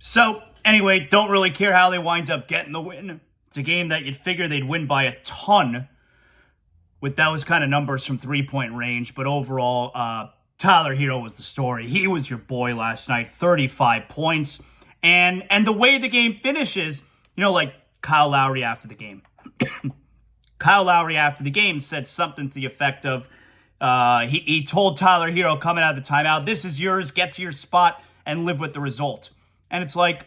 So, anyway, don't really care how they wind up getting the win. It's a game that you'd figure they'd win by a ton with those kind of numbers from three-point range. But overall, Tyler Herro was the story. He was your boy last night, 35 points. And the way the game finishes, like Kyle Lowry after the game. Kyle Lowry after the game said something to the effect of, he told Tyler Herro coming out of the timeout, this is yours, get to your spot, and live with the result. And it's like,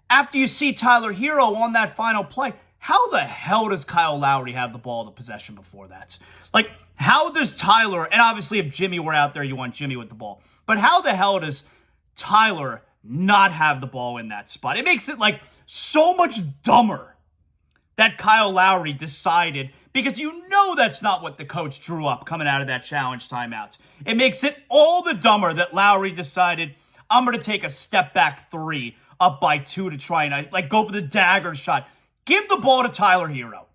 after you see Tyler Herro on that final play, how the hell does Kyle Lowry have the ball in possession before that? Like, how does Tyler, and obviously if Jimmy were out there, you want Jimmy with the ball, but how the hell does Tyler not have the ball in that spot? It makes it like so much dumber that Kyle Lowry decided, because that's not what the coach drew up coming out of that challenge timeout. It makes it all the dumber that Lowry decided, I'm going to take a step back three up by 2 to try and go for the dagger shot. Give the ball to Tyler Herro.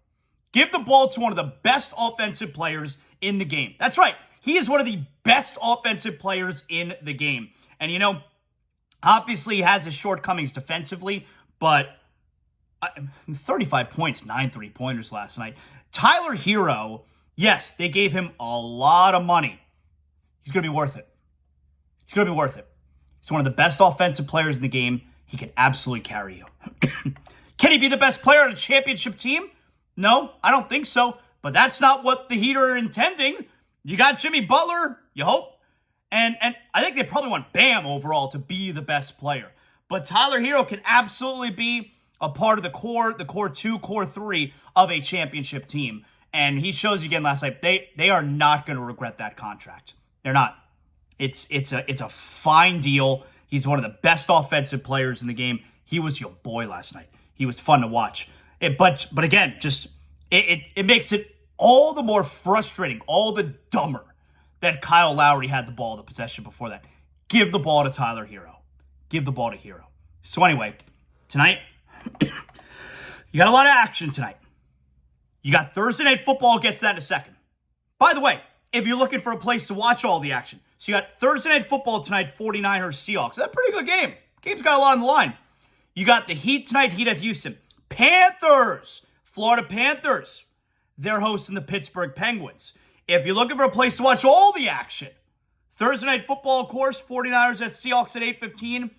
Give the ball to one of the best offensive players in the game. That's right. He is one of the best offensive players in the game. And, obviously he has his shortcomings defensively, but 35 points, 9 3-pointers last night. Tyler Herro, yes, they gave him a lot of money. He's going to be worth it. He's going to be worth it. He's one of the best offensive players in the game. He can absolutely carry you. Can he be the best player on a championship team? No, I don't think so. But that's not what the Heat are intending. You got Jimmy Butler, you hope. And I think they probably want Bam overall to be the best player. But Tyler Herro can absolutely be a part of the core 2, core 3 of a championship team. And he shows you again last night, they are not going to regret that contract. They're not. It's a fine deal. He's one of the best offensive players in the game. He was your boy last night. He was fun to watch. But again, just it makes it all the more frustrating, all the dumber that Kyle Lowry had the ball in the possession before that. Give the ball to Tyler Herro. Give the ball to Herro. So anyway, tonight, you got a lot of action tonight. You got Thursday Night Football, gets that in a second. By the way, if you're looking for a place to watch all the action, so you got Thursday Night Football tonight, 49ers Seahawks. That's a pretty good game. Game's got a lot on the line. You got the Heat tonight, Heat at Houston. Panthers, Florida Panthers. They're hosting the Pittsburgh Penguins. If you're looking for a place to watch all the action, Thursday Night Football, of course, 49ers at Seahawks at 8:15.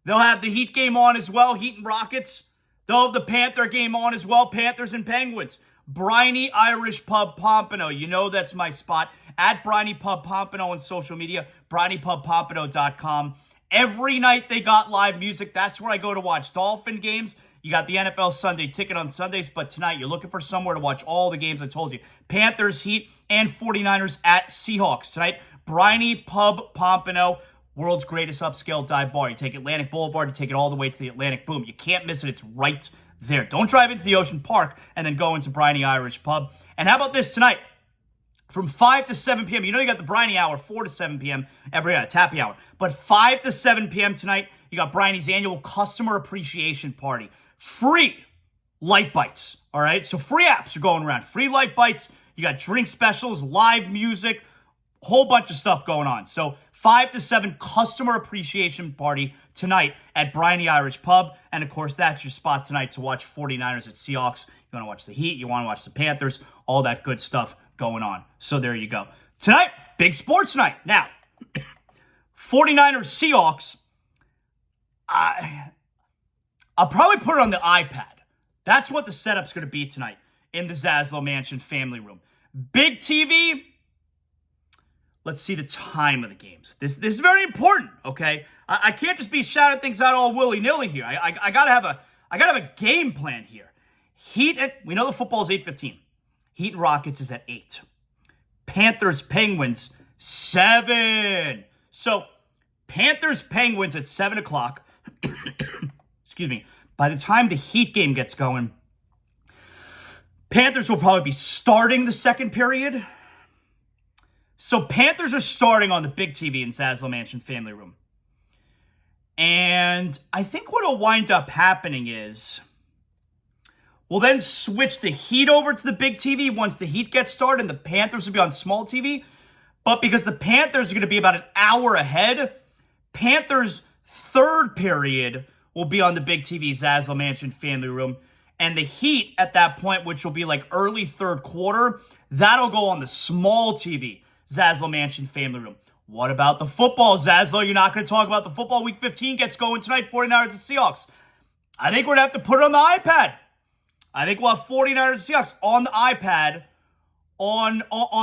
They'll have the Heat game on as well, Heat and Rockets. They'll have the Panther game on as well, Panthers and Penguins. Briny Irish Pub Pompano. That's my spot. At Briny Pub Pompano on social media, brinypubpompano.com. Every night they got live music. That's where I go to watch Dolphin games. You got the NFL Sunday ticket on Sundays, but tonight you're looking for somewhere to watch all the games I told you. Panthers, Heat, and 49ers at Seahawks. Tonight, Briny Pub Pompano, world's greatest upscale dive bar. You take Atlantic Boulevard, you take it all the way to the Atlantic. Boom. You can't miss it. It's right there. Don't drive into the Ocean Park and then go into Briny Irish Pub. And how about this tonight? From 5 to 7 p.m. You got the Briny hour, 4 to 7 p.m. every night. It's happy hour. But 5 to 7 p.m. tonight, you got Briny's annual customer appreciation party. Free light bites, all right? So free apps are going around. Free light bites. You got drink specials, live music, whole bunch of stuff going on. So 5 to 7 customer appreciation party tonight at Briny Irish Pub. And, of course, that's your spot tonight to watch 49ers at Seahawks. You want to watch the Heat. You want to watch the Panthers. All that good stuff going on. So there you go. Tonight, big sports night. Now, 49ers Seahawks, I'll probably put it on the iPad. That's what the setup's going to be tonight in the ZASLOW Mansion family room. Big TV. Let's see the time of the games. This is very important, okay? I can't just be shouting things out all willy-nilly here. I gotta have a game plan here. Heat, we know the football is 8:15. Heat and Rockets is at 8. Panthers, Penguins, 7. So, Panthers, Penguins at 7 o'clock. Excuse me. By the time the Heat game gets going, Panthers will probably be starting the second period. So, Panthers are starting on the big TV in ZASLOW Mansion family room. And I think what will wind up happening is we'll then switch the Heat over to the big TV once the Heat gets started, and the Panthers will be on small TV. But because the Panthers are going to be about an hour ahead, Panthers' third period will be on the big TV ZASLOW Mansion Family Room. And the Heat at that point, which will be like early third quarter, that'll go on the small TV, ZASLOW Mansion Family Room. What about the football, ZASLOW? You're not going to talk about the football. Week 15 gets going tonight, 49ers and Seahawks. I think we're going to have to put it on the iPad. I think we'll have 49ers and Seahawks on the iPad, on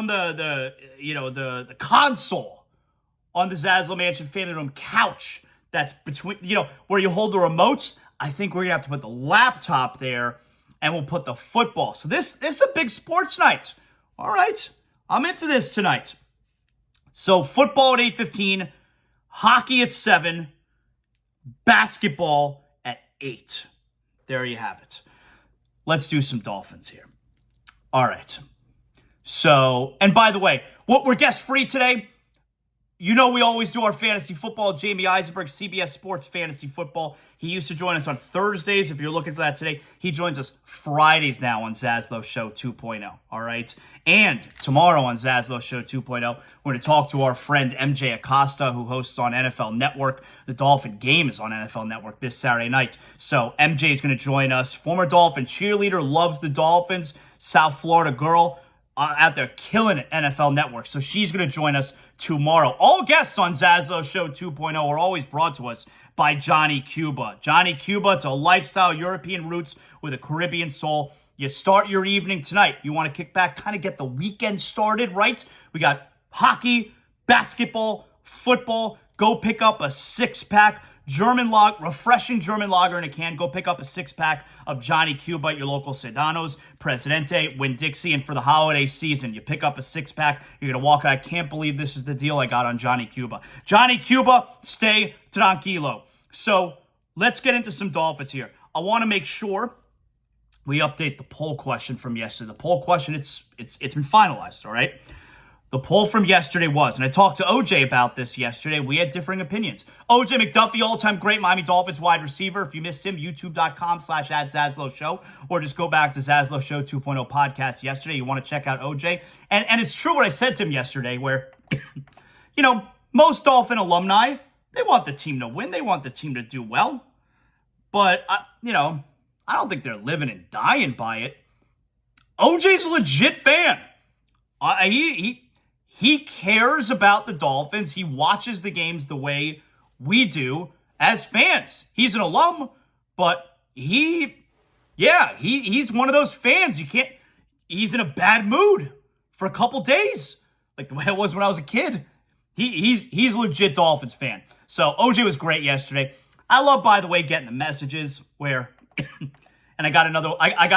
the console, on the ZASLOW Mansion Family Room couch that's between, where you hold the remotes. I think we're going to have to put the laptop there, and we'll put the football. So this is a big sports night. All right. I'm into this tonight. So football at 8:15, hockey at 7, basketball at 8. There you have it. Let's do some Dolphins here. All right. So, and by the way, we're guest free today. We always do our fantasy football. Jamie Eisenberg, CBS Sports Fantasy Football. He used to join us on Thursdays. If you're looking for that today, he joins us Fridays now on ZASLOW Show 2.0. All right. And tomorrow on ZASLOW Show 2.0, we're going to talk to our friend MJ Acosta, who hosts on NFL Network. The Dolphin game is on NFL Network this Saturday night. So MJ is going to join us. Former Dolphin cheerleader, loves the Dolphins, South Florida girl. Out there killing it, NFL Network. So she's going to join us tomorrow. All guests on ZASLOW Show 2.0 are always brought to us by Johnny Cuba. Johnny Cuba, it's a lifestyle, European roots with a Caribbean soul. You start your evening tonight. You want to kick back, kind of get the weekend started, right? We got hockey, basketball, football. Go pick up a 6-pack. Refreshing German lager in a can. Go pick up a 6-pack of Johnny Cuba at your local Sedanos, Presidente, Winn-Dixie, and for the holiday season, you pick up a 6-pack. You're going to walk out. I can't believe this is the deal I got on Johnny Cuba. Johnny Cuba, stay tranquilo. So let's get into some Dolphins here. I want to make sure we update the poll question from yesterday. The poll question, it's been finalized, all right? The poll from yesterday was, and I talked to OJ about this yesterday. We had differing opinions. OJ McDuffie, all-time great Miami Dolphins wide receiver. If you missed him, youtube.com/@ZASLOW Show, or just go back to ZASLOW Show 2.0 podcast yesterday. You want to check out OJ. And it's true what I said to him yesterday where, most Dolphin alumni, they want the team to win. They want the team to do well. But, I don't think they're living and dying by it. OJ's a legit fan. He cares about the Dolphins. He watches the games the way we do as fans. He's an alum, but he's one of those fans. He's in a bad mood for a couple days, like the way it was when I was a kid. He's a legit Dolphins fan. So OJ was great yesterday. I love, by the way, getting the messages where, and I got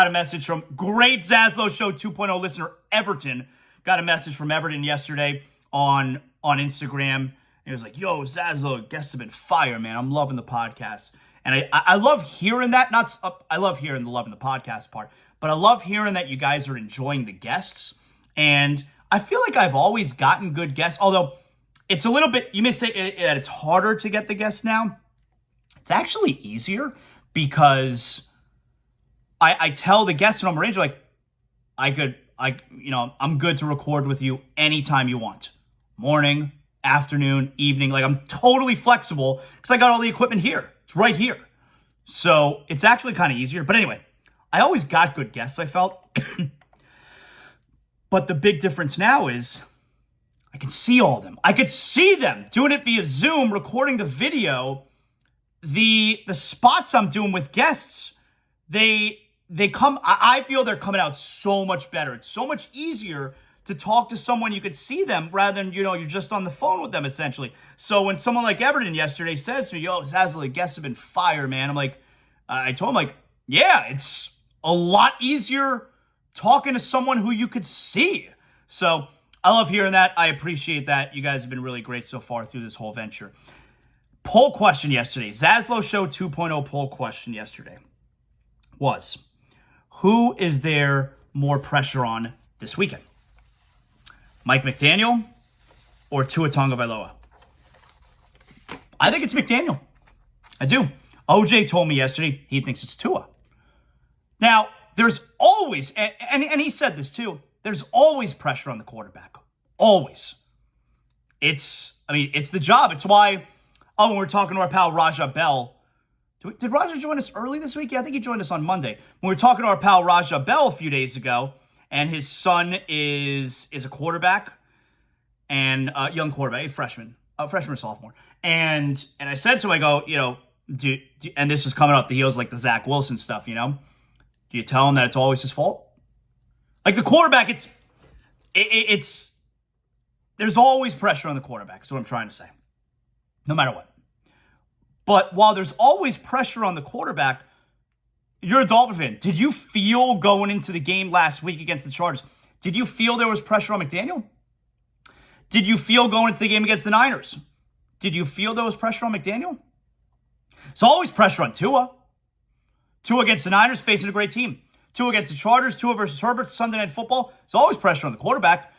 a message from great ZASLOW Show 2.0 listener Everton. Got a message from Everton yesterday on Instagram. It was like, yo, ZASLOW, guests have been fire, man. I'm loving the podcast. And I love hearing that. I love hearing the loving the podcast part, but I love hearing that you guys are enjoying the guests. And I feel like I've always gotten good guests, although it's a little bit, you may say that it's harder to get the guests now. It's actually easier because I tell the guests when I'm arranging, like, I'm good to record with you anytime you want. Morning, afternoon, evening. Like, I'm totally flexible because I got all the equipment here. It's right here. So it's actually kind of easier. But anyway, I always got good guests, I felt. But the big difference now is I can see all of them. I could see them doing it via Zoom, recording the video. The spots I'm doing with guests, I feel they're coming out so much better. It's so much easier to talk to someone you could see them rather than, you're just on the phone with them essentially. So when someone like Everton yesterday says to me, yo, ZASLOW, the guests have been fire, man. I'm like, I told him, like, yeah, it's a lot easier talking to someone who you could see. So I love hearing that. I appreciate that. You guys have been really great so far through this whole venture. Poll question yesterday, ZASLOW Show 2.0 poll question yesterday was, who is there more pressure on this weekend? Mike McDaniel or Tua Tagovailoa? I think it's McDaniel. I do. OJ told me yesterday he thinks it's Tua. Now, there's always, and he said this too, there's always pressure on the quarterback. Always. It's the job. It's why, when we're talking to our pal Raja Bell, Did Raja join us early this week? Yeah, I think he joined us on Monday. When we were talking to our pal Raja Bell a few days ago, and his son is a quarterback, and a young quarterback, a freshman or sophomore. And I said to him, I go, and this is coming up the heels like the Zach Wilson stuff, do you tell him that it's always his fault? Like the quarterback, it's there's always pressure on the quarterback, is what I'm trying to say. No matter what. But while there's always pressure on the quarterback, you're a Dolphin fan. Did you feel going into the game last week against the Chargers, did you feel there was pressure on McDaniel? Did you feel going into the game against the Niners? Did you feel there was pressure on McDaniel? It's always pressure on Tua. Tua against the Niners, facing a great team. Tua against the Chargers, Tua versus Herbert, Sunday Night Football. It's always pressure on the quarterback.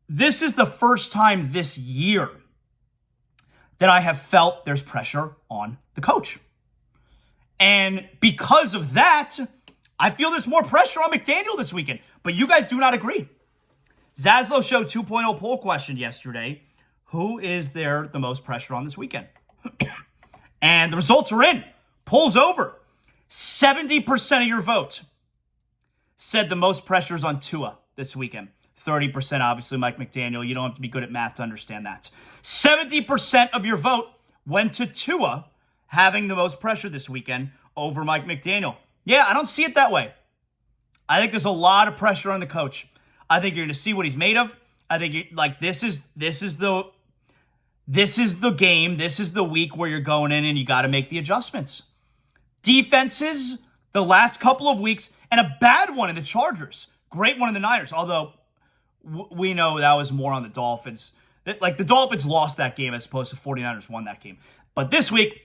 This is the first time this year that I have felt there's pressure on the coach. And because of that, I feel there's more pressure on McDaniel this weekend. But you guys do not agree. ZASLOW Show 2.0 poll question yesterday. Who is there the most pressure on this weekend? And the results are in. Poll's over. 70% of your vote said the most pressure is on Tua this weekend. 30%, obviously, Mike McDaniel. You don't have to be good at math to understand that. 70% of your vote went to Tua having the most pressure this weekend over Mike McDaniel. Yeah, I don't see it that way. I think there's a lot of pressure on the coach. I think you're going to see what he's made of. I think this is the game. This is the week where you're going in and you got to make the adjustments. Defenses, the last couple of weeks, and a bad one in the Chargers. Great one in the Niners, although we know that was more on the Dolphins. Like, the Dolphins lost that game as opposed to 49ers won that game. But this week,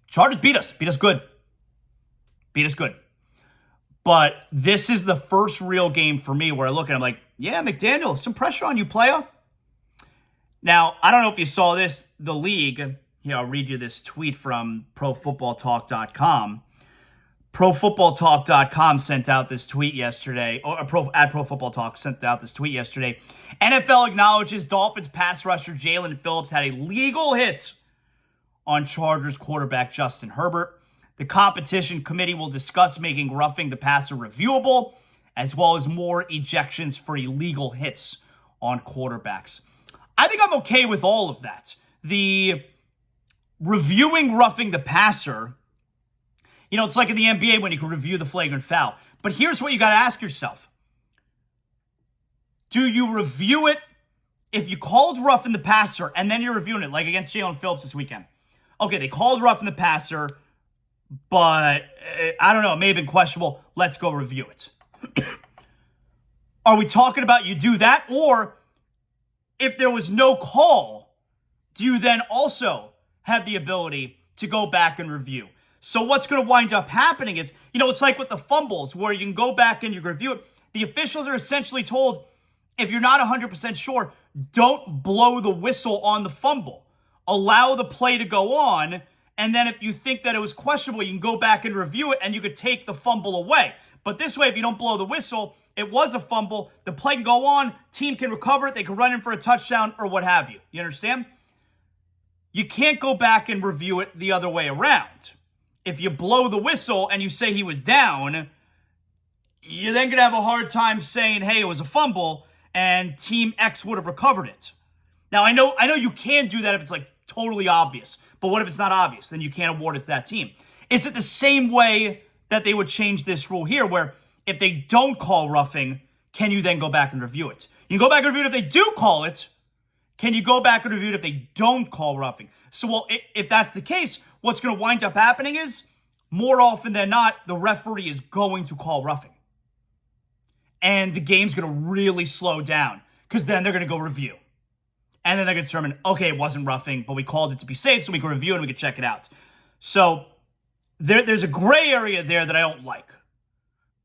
Chargers beat us. Beat us good. But this is the first real game for me where I look and I'm like, yeah, McDaniel, some pressure on you, player. Now, I don't know if you saw this. The league, I'll read you this tweet from ProFootballTalk.com. ProFootballTalk.com sent out this tweet yesterday, or at Pro Football Talk sent out this tweet yesterday. NFL acknowledges Dolphins pass rusher Jalen Phillips had a legal hit on Chargers quarterback Justin Herbert. The competition committee will discuss making roughing the passer reviewable, as well as more ejections for illegal hits on quarterbacks. I think I'm okay with all of that. The reviewing roughing the passer, it's like in the NBA when you can review the flagrant foul. But here's what you got to ask yourself. Do you review it if you called roughing the passer and then you're reviewing it, like against Jalen Phillips this weekend? Okay, they called roughing the passer, but I don't know, it may have been questionable. Let's go review it. Are we talking about you do that? Or if there was no call, do you then also have the ability to go back and review? So what's going to wind up happening is, it's like with the fumbles where you can go back and you review it. The officials are essentially told, if you're not 100% sure, don't blow the whistle on the fumble. Allow the play to go on. And then if you think that it was questionable, you can go back and review it and you could take the fumble away. But this way, if you don't blow the whistle, it was a fumble. The play can go on. Team can recover it. They can run in for a touchdown or what have you. You understand? You can't go back and review it the other way around. If you blow the whistle and you say he was down, you're then going to have a hard time saying, hey, it was a fumble and Team X would have recovered it. Now, I know you can do that if it's like totally obvious. But what if it's not obvious? Then you can't award it to that team. Is it the same way that they would change this rule here where if they don't call roughing, can you then go back and review it? You can go back and review it if they do call it. Can you go back and review it if they don't call roughing? So, if that's the case, what's going to wind up happening is, more often than not, the referee is going to call roughing. And the game's going to really slow down because then they're going to go review. And then they're going to determine, okay, it wasn't roughing, but we called it to be safe so we can review it and we can check it out. So there's a gray area there that I don't like.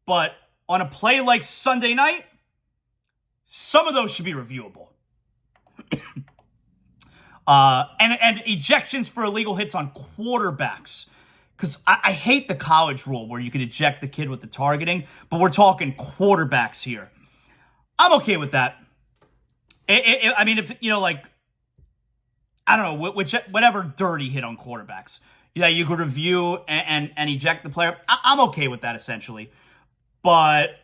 But on a play like Sunday night, some of those should be reviewable. And ejections for illegal hits on quarterbacks. Because I hate the college rule where you can eject the kid with the targeting, but we're talking quarterbacks here. I'm okay with that. I mean, if, I don't know, whatever dirty hit on quarterbacks. that you could review and eject the player. I'm okay with that, essentially. But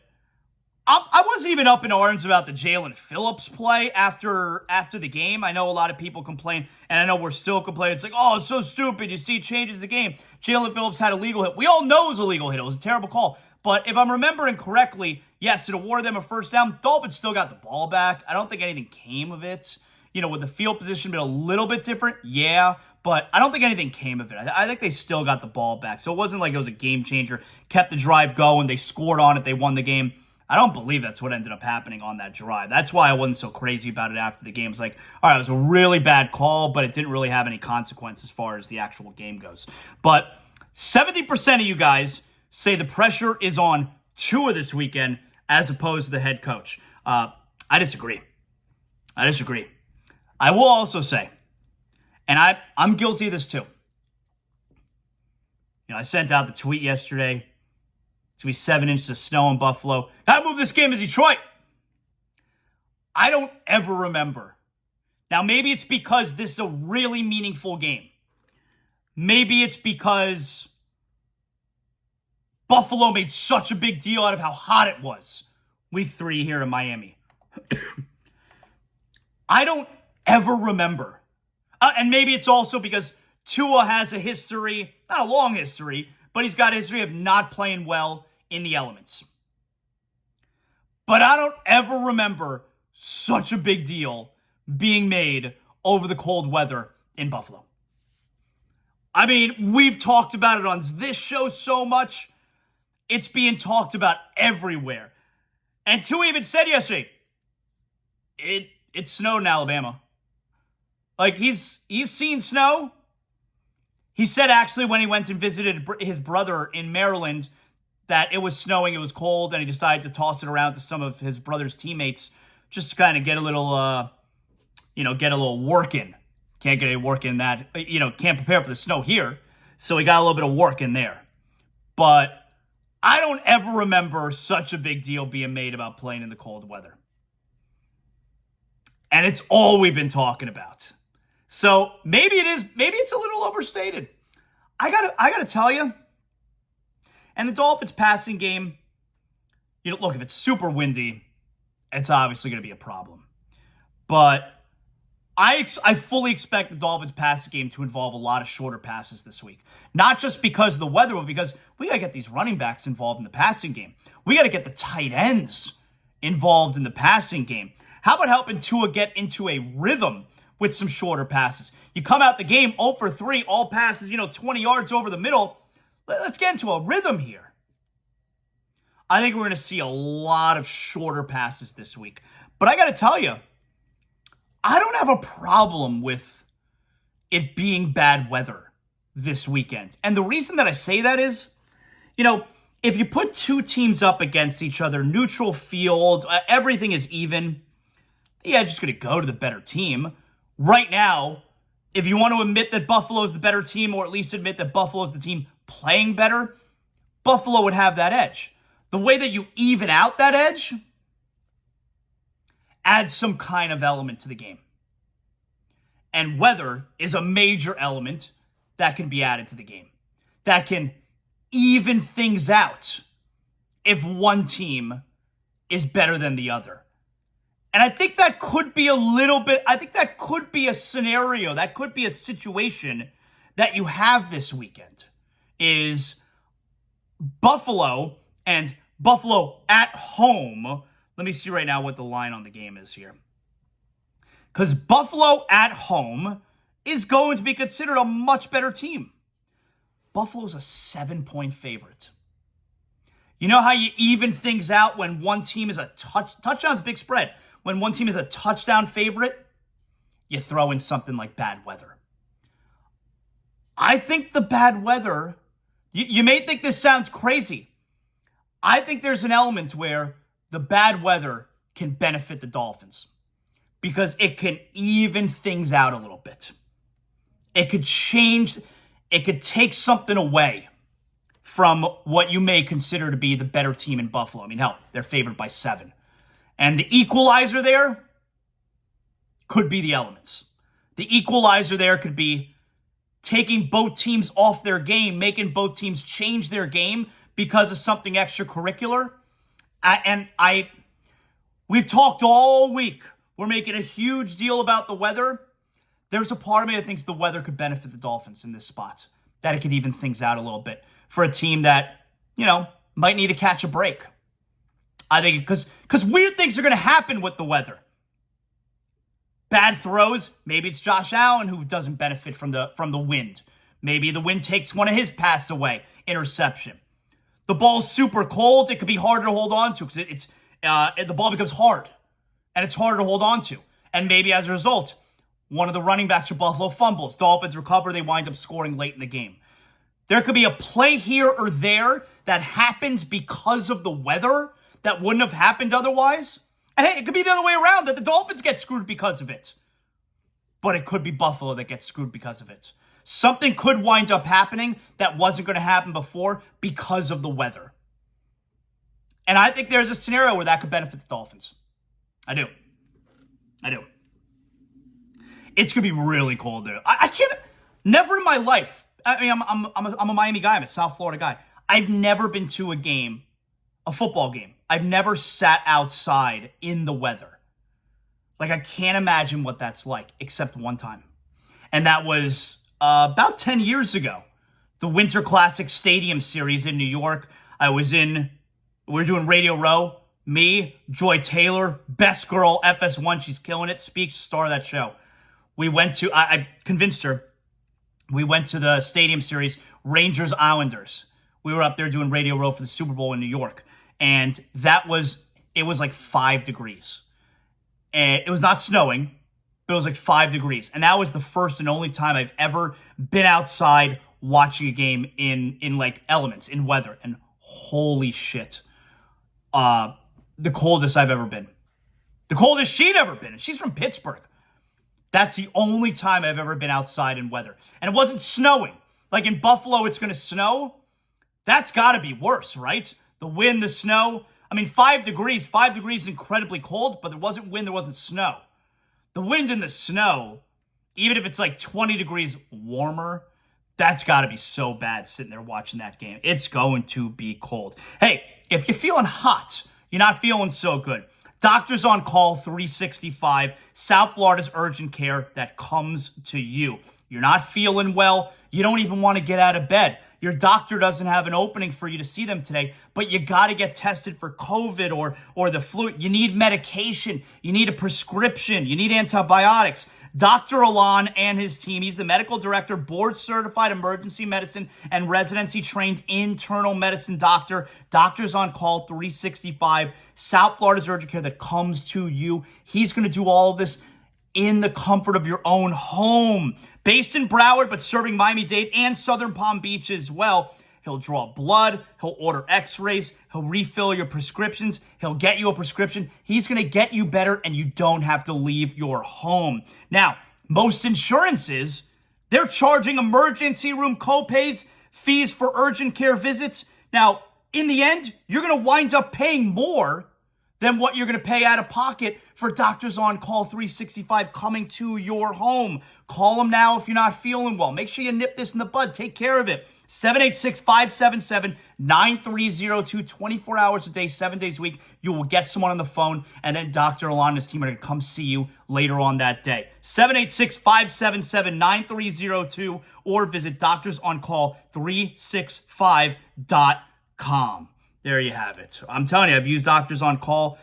I wasn't even up in arms about the Jalen Phillips play after the game. I know a lot of people complain, and I know we're still complaining. It's like, oh, it's so stupid. You see, it changes the game. Jalen Phillips had a legal hit. We all know it was a legal hit. It was a terrible call. But if I'm remembering correctly, yes, it awarded them a first down. Dolphins still got the ball back. I don't think anything came of it. Would the field position been a little bit different? Yeah, but I don't think anything came of it. I think they still got the ball back. So it wasn't like it was a game changer. Kept the drive going. They scored on it. They won the game. I don't believe that's what ended up happening on that drive. That's why I wasn't so crazy about it after the game. It's like, all right, it was a really bad call, but it didn't really have any consequence as far as the actual game goes. But 70% of you guys say the pressure is on Tua this weekend as opposed to the head coach. I disagree. I will also say, and I'm guilty of this too. I sent out the tweet yesterday. It's going to be 7 inches of snow in Buffalo. Gotta move this game to Detroit. I don't ever remember. Now, maybe it's because this is a really meaningful game. Maybe it's because Buffalo made such a big deal out of how hot it was week 3 here in Miami. I don't ever remember. And maybe it's also because Tua has a history, not a long history, but he's got a history of not playing well in the elements. But I don't ever remember such a big deal being made over the cold weather in Buffalo. I mean, we've talked about it on this show so much. It's being talked about everywhere. And Tua even said yesterday, it snowed in Alabama. Like, he's seen snow. He said actually when he went and visited his brother in Maryland that it was snowing, it was cold, and he decided to toss it around to some of his brother's teammates just to kind of get a little, get a little work in. Can't get any work in that, can't prepare for the snow here. So he got a little bit of work in there. But I don't ever remember such a big deal being made about playing in the cold weather. And it's all we've been talking about. So maybe it's a little overstated. I gotta tell you, and the Dolphins passing game, look, if it's super windy, it's obviously going to be a problem. But I fully expect the Dolphins passing game to involve a lot of shorter passes this week. Not just because of the weather, but because we got to get these running backs involved in the passing game. We got to get the tight ends involved in the passing game. How about helping Tua get into a rhythm with some shorter passes? You come out the game 0 for 3, all passes, 20 yards over the middle. Let's get into a rhythm here. I think we're going to see a lot of shorter passes this week. But I got to tell you, I don't have a problem with it being bad weather this weekend. And the reason that I say that is, if you put two teams up against each other, neutral field, everything is even, yeah, just going to go to the better team. Right now, if you want to admit that Buffalo's the better team, or at least admit that Buffalo's the team playing better, Buffalo would have that edge. The way that you even out that edge adds some kind of element to the game. And weather is a major element that can be added to the game. That can even things out if one team is better than the other. And I think that could be that could be a scenario, that could be a situation that you have this weekend. Is Buffalo and Buffalo at home. Let me see right now what the line on the game is here. Because Buffalo at home is going to be considered a much better team. Buffalo's a 7-point favorite. You know how you even things out when one team is a touchdown's big spread. When one team is a touchdown favorite, you throw in something like bad weather. I think the bad weather, you may think this sounds crazy. I think there's an element where the bad weather can benefit the Dolphins because it can even things out a little bit. It could take something away from what you may consider to be the better team in Buffalo. I mean, hell, they're favored by 7. And the equalizer there could be the elements. The equalizer there could be taking both teams off their game, making both teams change their game because of something extracurricular. We've talked all week. We're making a huge deal about the weather. There's a part of me that thinks the weather could benefit the Dolphins in this spot, that it could even things out a little bit for a team that, might need to catch a break. I think because weird things are going to happen with the weather. Bad throws. Maybe it's Josh Allen who doesn't benefit from the wind. Maybe the wind takes one of his passes away. Interception. The ball's super cold. It could be harder to hold on to because the ball becomes hard. And it's harder to hold on to. And maybe as a result, one of the running backs for Buffalo fumbles. Dolphins recover. They wind up scoring late in the game. There could be a play here or there that happens because of the weather that wouldn't have happened otherwise. And hey, it could be the other way around, that the Dolphins get screwed because of it. But it could be Buffalo that gets screwed because of it. Something could wind up happening that wasn't going to happen before because of the weather. And I think there's a scenario where that could benefit the Dolphins. I do. It's going to be really cold there. I can't, never in my life, I mean, I'm a Miami guy. I'm a South Florida guy. I've never been to a football game. I've never sat outside in the weather. Like, I can't imagine what that's like, except one time. And that was about 10 years ago. The Winter Classic Stadium Series in New York. We were doing Radio Row. Me, Joy Taylor, best girl, FS1. She's killing it. Speaks, star of that show. I convinced her. We went to the Stadium Series, Rangers Islanders. We were up there doing Radio Row for the Super Bowl in New York. And it was like 5 degrees. And it was not snowing, but it was like 5 degrees. And that was the first and only time I've ever been outside watching a game in like elements, in weather. And holy shit. The coldest I've ever been. The coldest she'd ever been. And she's from Pittsburgh. That's the only time I've ever been outside in weather. And it wasn't snowing. Like in Buffalo, it's going to snow. That's got to be worse, right? The wind, the snow. I mean, 5 degrees. 5 degrees is incredibly cold, but there wasn't wind, there wasn't snow. The wind and the snow, even if it's like 20 degrees warmer, that's got to be so bad sitting there watching that game. It's going to be cold. Hey, if you're feeling hot, you're not feeling so good, Doctors on Call 365, South Florida's urgent care that comes to you. You're not feeling well. You don't even want to get out of bed. Your doctor doesn't have an opening for you to see them today, but you got to get tested for COVID or the flu. You need medication. You need a prescription. You need antibiotics. Dr. Alon and his team, he's the medical director, board-certified emergency medicine and residency-trained internal medicine doctor. Doctors on Call 365, South Florida's urgent care that comes to you. He's going to do all of this in the comfort of your own home. Based in Broward, but serving Miami-Dade and Southern Palm Beach as well. He'll draw blood. He'll order x-rays. He'll refill your prescriptions. He'll get you a prescription. He's going to get you better, and you don't have to leave your home. Now, most insurances, they're charging emergency room copays, fees for urgent care visits. Now, in the end, you're going to wind up paying more than what you're going to pay out of pocket for Doctors on Call 365 coming to your home. Call them now if you're not feeling well. Make sure you nip this in the bud. Take care of it. 786-577-9302, 24 hours a day, 7 days a week. You will get someone on the phone, and then Dr. Alon and his team are going to come see you later on that day. 786-577-9302, or visit doctorsoncall365.com. There you have it. I'm telling you, I've used Doctors on Call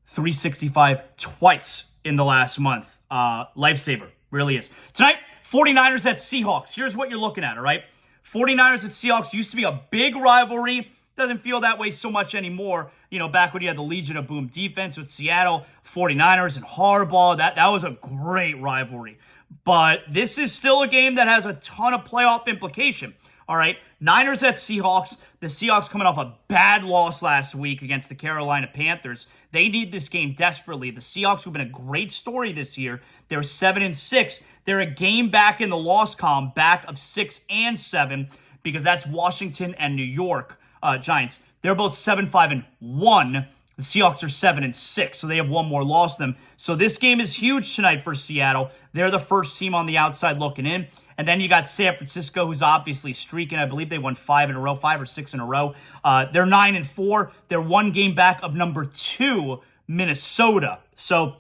365 twice in the last month. Lifesaver, really is. Tonight, 49ers at Seahawks. Here's what you're looking at, all right? 49ers at Seahawks used to be a big rivalry. Doesn't feel that way so much anymore. You know, back when you had the Legion of Boom defense with Seattle, 49ers and Harbaugh, that was a great rivalry. But this is still a game that has a ton of playoff implication. All right, Niners at Seahawks. The Seahawks coming off a bad loss last week against the Carolina Panthers. They need this game desperately. The Seahawks, who've been a great story this year, they're 7-6. They're a game back in the loss column, back of 6-7, because that's Washington and New York Giants. They're both 7-5-1. The Seahawks are 7-6, so they have one more loss than them. So this game is huge tonight for Seattle. They're the first team on the outside looking in. And then you got San Francisco, who's obviously streaking. I believe they won 5 or 6 in a row. They're 9-4. They're one game back of number 2, Minnesota. So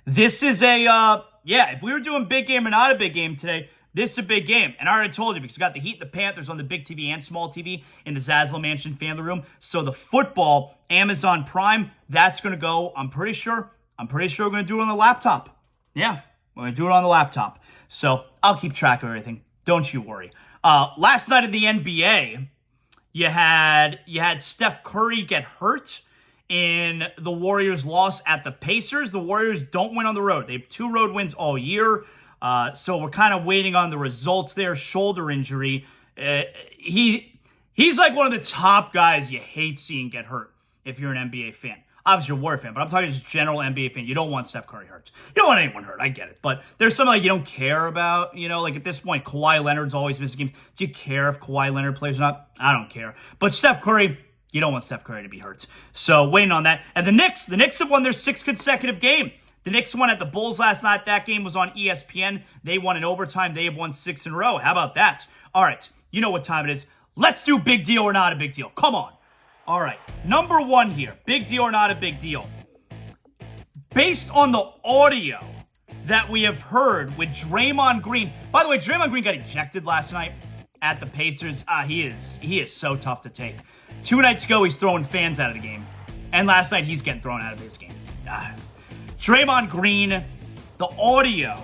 this is if we were doing big game or not a big game today, this is a big game. And I already told you because we got the Heat and the Panthers on the big TV and small TV in the ZASLOW Mansion family room. So the football, Amazon Prime, that's going to go, I'm pretty sure we're going to do it on the laptop. Yeah, we're going to do it on the laptop. So I'll keep track of everything. Don't you worry. Last night in the NBA, you had Steph Curry get hurt in the Warriors' loss at the Pacers. The Warriors don't win on the road. They have 2 road wins all year. So we're kind of waiting on the results there. Shoulder injury. He's like one of the top guys you hate seeing get hurt if you're an NBA fan. Obviously, you're a Warrior fan, but I'm talking just general NBA fan. You don't want Steph Curry hurt. You don't want anyone hurt. I get it. But there's something like you don't care about. Like at this point, Kawhi Leonard's always missing games. Do you care if Kawhi Leonard plays or not? I don't care. But Steph Curry, you don't want Steph Curry to be hurt. So waiting on that. And the Knicks have won their 6th consecutive game. The Knicks won at the Bulls last night. That game was on ESPN. They won in overtime. They have won 6 in a row. How about that? All right. You know what time it is. Let's do big deal or not a big deal. Come on. All right. Number 1 here. Big deal or not a big deal. Based on the audio that we have heard with Draymond Green. By the way, Draymond Green got ejected last night at the Pacers. He is so tough to take. 2 nights ago, he's throwing fans out of the game. And last night, he's getting thrown out of his game. Draymond Green, the audio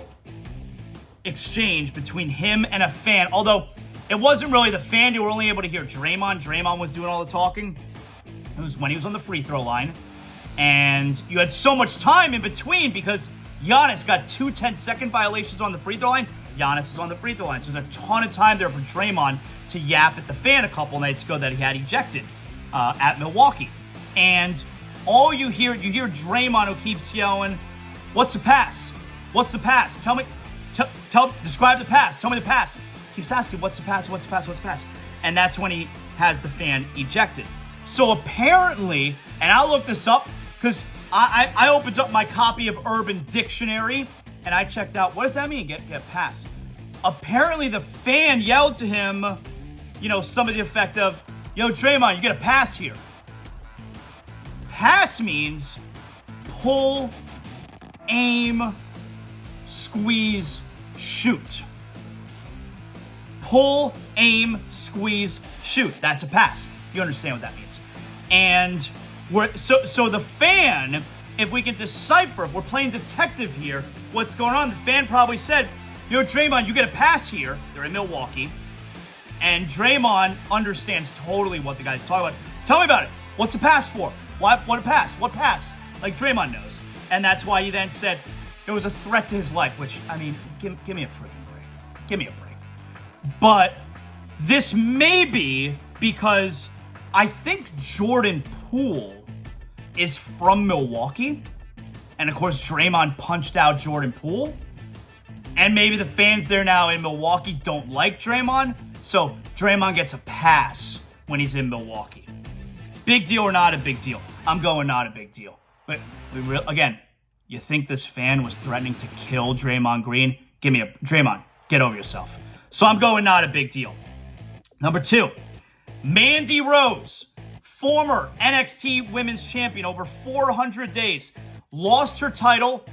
exchange between him and a fan, although it wasn't really the fan, you were only able to hear Draymond. Draymond was doing all the talking. It was when he was on the free throw line. And you had so much time in between because Giannis got 2 10-second violations on the free throw line. Giannis is on the free throw line. So there's a ton of time there for Draymond to yap at the fan a couple nights ago that he had ejected at Milwaukee. And all you hear Draymond who keeps yelling, "What's the pass? What's the pass? Tell me, describe the pass. Tell me the pass." Keeps asking, "What's the pass? What's the pass? What's the pass?" And that's when he has the fan ejected. So apparently, and I'll look this up because I opened up my copy of Urban Dictionary and I checked out, what does that mean, get pass? Apparently the fan yelled to him, some of the effect of, "Yo, Draymond, you get a pass here." Pass means pull, aim, squeeze, shoot. Pull, aim, squeeze, shoot. That's a pass. You understand what that means. And so the fan, if we can decipher, if we're playing detective here, what's going on, the fan probably said, "Yo, Draymond, you get a pass here." They're in Milwaukee. And Draymond understands totally what the guy's talking about. "Tell me about it. What's the pass for? What a pass? What pass?" Like Draymond knows. And that's why he then said it was a threat to his life, which, I mean, give me a freaking break. Give me a break. But this may be because I think Jordan Poole is from Milwaukee. And, of course, Draymond punched out Jordan Poole. And maybe the fans there now in Milwaukee don't like Draymond. So Draymond gets a pass when he's in Milwaukee. Big deal or not a big deal? I'm going not a big deal. But again, you think this fan was threatening to kill Draymond Green? Draymond, get over yourself. So I'm going not a big deal. Number 2, Mandy Rose, former NXT Women's Champion over 400 days, lost her title,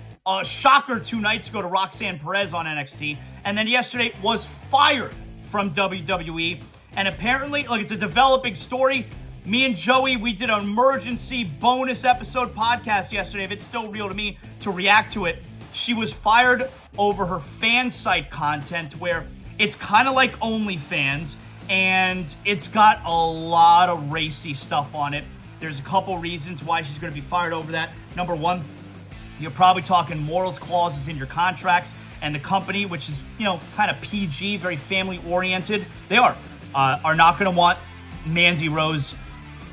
shocker 2 nights ago to Roxanne Perez on NXT, and then yesterday was fired from WWE. And apparently, it's a developing story. Me and Joey, we did an emergency bonus episode podcast yesterday, if it's still real to me, to react to it. She was fired over her fan site content where it's kind of like OnlyFans, and it's got a lot of racy stuff on it. There's a couple reasons why she's going to be fired over that. Number 1, you're probably talking morals clauses in your contracts, and the company, which is, kind of PG, very family-oriented, they are not going to want Mandy Rose,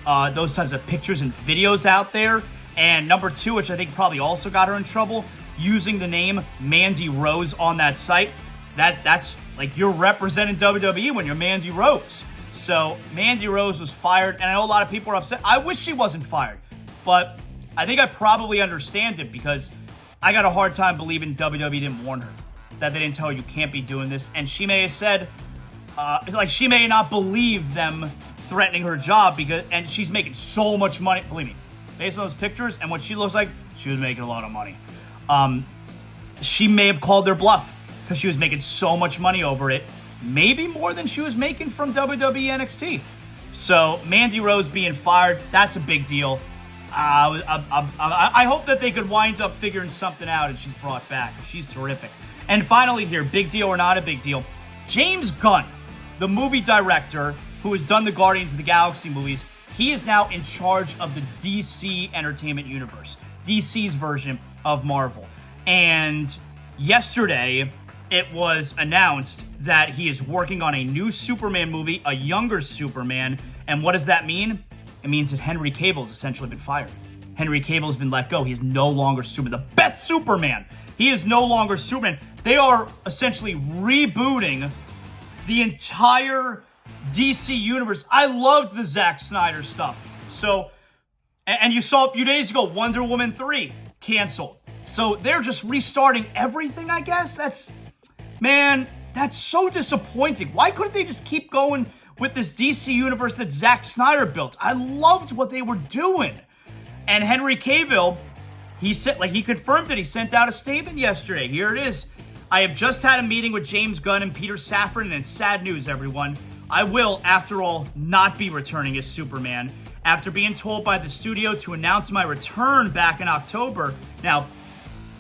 those types of pictures and videos out there. And number 2, which I think probably also got her in trouble, using the name Mandy Rose on that site. That's like you're representing WWE when you're Mandy Rose. So Mandy Rose was fired, and I know a lot of people are upset. I wish she wasn't fired. but I think I probably understand it because I got a hard time believing WWE didn't warn her, that they didn't tell her you can't be doing this. And she may have said, she may not believe them threatening her job and she's making so much money. Believe me, based on those pictures and what she looks like, she was making a lot of money. She may have called their bluff because she was making so much money over it, maybe more than she was making from WWE NXT. So Mandy Rose being fired, that's a big deal. I hope that they could wind up figuring something out and she's brought back. She's terrific. And finally here, big deal or not a big deal, James Gunn, the movie director who has done the Guardians of the Galaxy movies, he is now in charge of the DC Entertainment Universe, DC's version of Marvel. And yesterday, it was announced that he is working on a new Superman movie, a younger Superman. And what does that mean? It means that Henry Cavill has essentially been fired. Henry Cavill has been let go. He is no longer Superman. The best Superman. He is no longer Superman. They are essentially rebooting the entire DC universe. I loved the Zack Snyder stuff. So, and you saw a few days ago, Wonder Woman 3 canceled. So they're just restarting everything, I guess. That's so disappointing. Why couldn't they just keep going with this DC universe that Zack Snyder built? I loved what they were doing. And Henry Cavill, he confirmed it. He sent out a statement yesterday. Here it is. I have just had a meeting with James Gunn and Peter Safran, and it's sad news, everyone. I will, after all, not be returning as Superman. After being told by the studio to announce my return back in October. Now,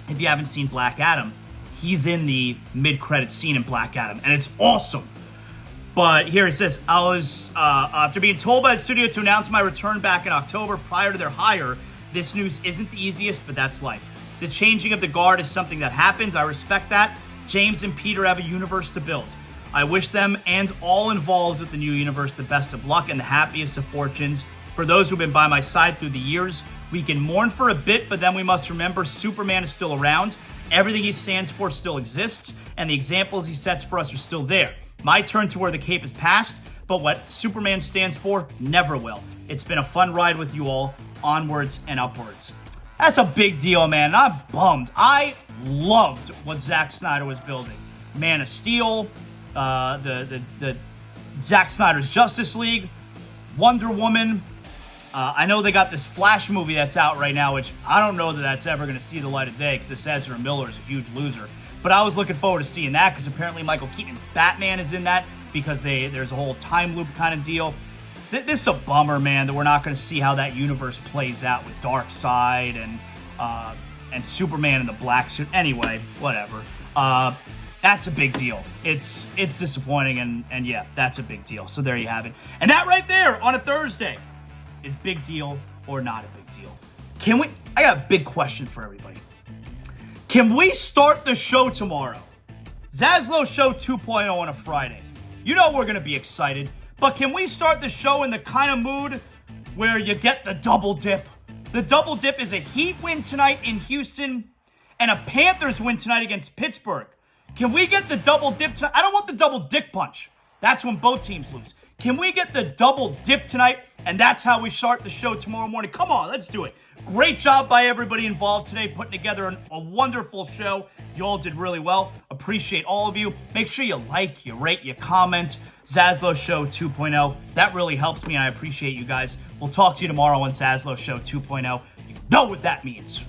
if you haven't seen Black Adam, he's in the mid-credits scene in Black Adam, and it's awesome. But here it says, after being told by the studio to announce my return back in October prior to their hire, this news isn't the easiest, but that's life. The changing of the guard is something that happens. I respect that. James and Peter have a universe to build. I wish them and all involved with the new universe the best of luck and the happiest of fortunes. For those who've been by my side through the years, we can mourn for a bit, but then we must remember Superman is still around. Everything he stands for still exists, and the examples he sets for us are still there. My turn to wear the cape is past, but what Superman stands for never will. It's been a fun ride with you all. Onwards and upwards. That's a big deal, man. I'm bummed. I loved what Zack Snyder was building. Man of Steel, the Zack Snyder's Justice League, Wonder Woman. I know they got this Flash movie that's out right now, which I don't know that that's ever going to see the light of day because Ezra Miller is a huge loser. But I was looking forward to seeing that because apparently Michael Keaton's Batman is in that because there's a whole time loop kind of deal. This is a bummer, man, that we're not going to see how that universe plays out with Darkseid and Superman in the black suit. Anyway, whatever. That's a big deal. It's disappointing, and yeah, that's a big deal. So there you have it. And that right there on a Thursday is big deal or not a big deal. I got a big question for everybody. Can we start the show tomorrow? ZASLOW Show 2.0 on a Friday. You know we're going to be excited. But can we start the show in the kind of mood where you get the double dip? The double dip is a Heat win tonight in Houston and a Panthers win tonight against Pittsburgh. Can we get the double dip tonight? I don't want the double dick punch. That's when both teams lose. Can we get the double dip tonight? And that's how we start the show tomorrow morning. Come on, let's do it. Great job by everybody involved today, putting together a wonderful show. You all did really well. Appreciate all of you. Make sure you like, you rate, you comment. ZASLOW Show 2.0. That really helps me, and I appreciate you guys. We'll talk to you tomorrow on ZASLOW Show 2.0. You know what that means.